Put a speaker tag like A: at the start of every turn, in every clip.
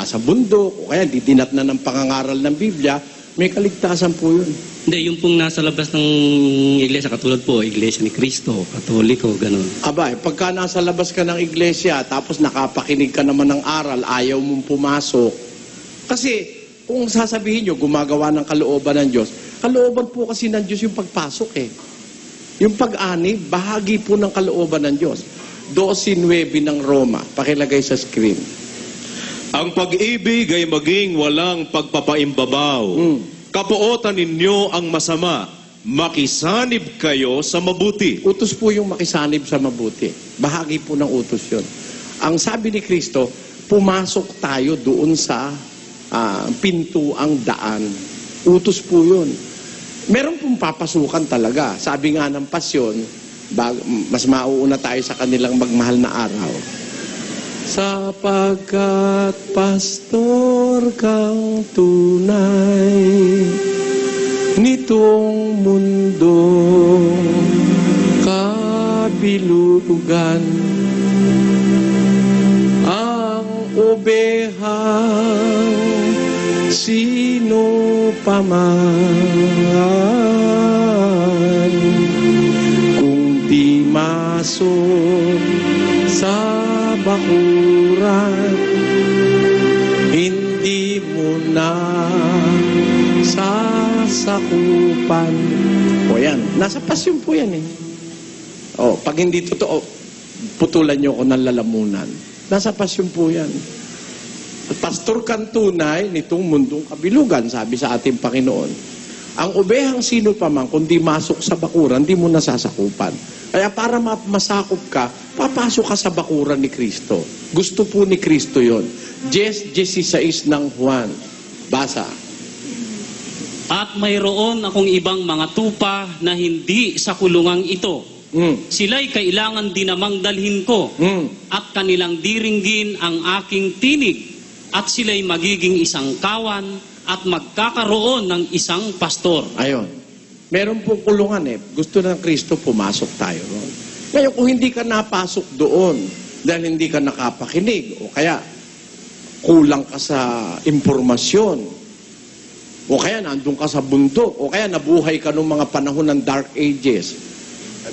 A: nasa bundok, o kaya didinat na ng pangangaral ng Biblia, may kaligtasan po yun.
B: Hindi, yung pong nasa labas ng iglesia, katulad po, Iglesia ni Cristo, Katoliko, ganun.
A: Abay, pagka nasa labas ka ng iglesia, tapos nakapakinig ka naman ng aral, ayaw mong pumasok. Kasi, kung sasabihin nyo, gumagawa ng kalooban ng Diyos, kalooban po kasi ng Diyos yung pagpasok eh. Yung pag-ani, bahagi po ng kalooban ng Diyos. 12:9 ng Roma, pakilagay sa screen.
C: Ang pag-ibig ay maging walang pagpapaimbabaw. Kapuotan ninyo ang masama. Makisanib kayo sa mabuti.
A: Utos po yung makisanib sa mabuti. Bahagi po ng utos yun. Ang sabi ni Kristo, pumasok tayo doon sa pintuang daan. Utos po yun. Meron pong papasukan talaga. Sabi nga ng pasyon, mas mauuna tayo sa kanilang magmahal na araw. Sapagkat pastor kang tunay nitong mundo kabilugan, ang obehang sino paman kung di masok sa bakuran, hindi mo na sasakupan. O yan, nasa pasyon po yan eh. O, pag hindi totoo, putulan nyo ko ng lalamunan. Nasa pasyon po yan. Pastor kang tunay nitong mundong kabilugan, sabi sa ating Panginoon. Ang obehang sino pa man, kung di masok sa bakuran, di mo nasasakupan. Kaya para masakop ka, papasok ka sa bakuran ni Kristo. Gusto po ni Kristo yon. 10:16 ng Juan. Basa.
B: At mayroon akong ibang mga tupa na hindi sa kulungang ito. Sila'y kailangan din namang dalhin ko at kanilang diringgin ang aking tinig at sila'y magiging isang kawan at magkakaroon ng isang pastor.
A: Ayon. Meron po kulungan eh. Gusto ng Kristo, pumasok tayo ron. Ngayon, kung hindi ka napasok doon dahil hindi ka nakapakinig o kaya kulang ka sa impormasyon o kaya nandun ka sa bundok o kaya nabuhay ka noong mga panahon ng Dark Ages,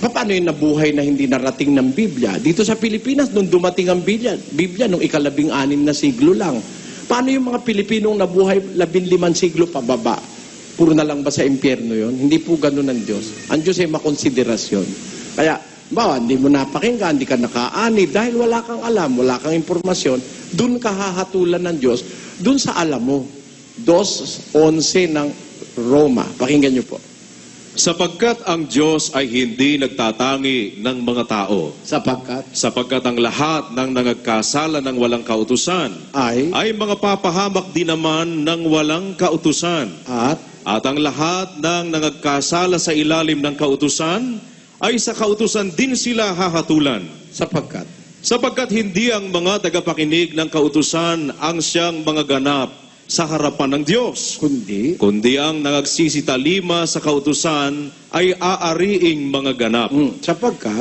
A: paano yung nabuhay na hindi narating ng Biblia? Dito sa Pilipinas, nung dumating ang Biblia nung 16 na siglo lang. Paano yung mga Pilipinong nabuhay 15 siglo pababa? Puro na lang ba sa impyerno yon? Hindi po ganun ang Diyos. Ang Diyos ay makonsiderasyon. Kaya, hindi mo napakinggan, hindi ka nakaani, dahil wala kang alam, wala kang impormasyon, dun ka hahatulan ng Diyos, dun sa alam mo. 2:11 ng Roma. Pakinggan niyo po.
C: Sapagkat ang Diyos ay hindi nagtatangi ng mga tao. Sapagkat ang lahat ng nangagkasala ng walang kautusan ay mga papahamak din naman ng walang kautusan. At ang lahat ng nangagkasala sa ilalim ng kautusan ay sa kautusan din sila hahatulan. Sapagkat hindi ang mga tagapakinig ng kautusan ang siyang mga ganap sa harapan ng Diyos. Kundi ang nagsisitalima sa kautusan ay aariing mga ganap.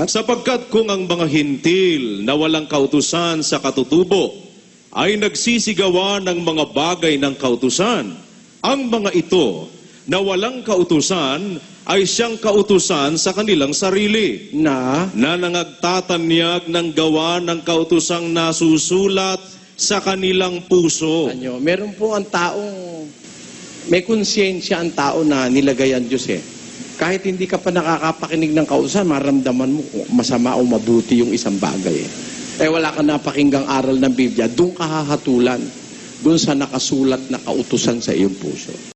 C: Sapagkat kung ang mga hintil na walang kautusan sa katutubo ay nagsisigawa ng mga bagay ng kautusan, ang mga ito na walang kautusan ay siyang kautusan sa kanilang sarili na nangagtatanyag ng gawa ng kautusang nasusulat sa kanilang puso.
A: Meron po ang taong, may konsyensya ang tao na nilagay ang Diyos eh. Kahit hindi ka pa nakakapakinig ng kautusan, maramdaman mo kung masama o mabuti yung isang bagay eh. Wala ka napakinggang aral ng Biblia, doon ka hahatulan, doon sa nakasulat na kautusan sa iyong puso.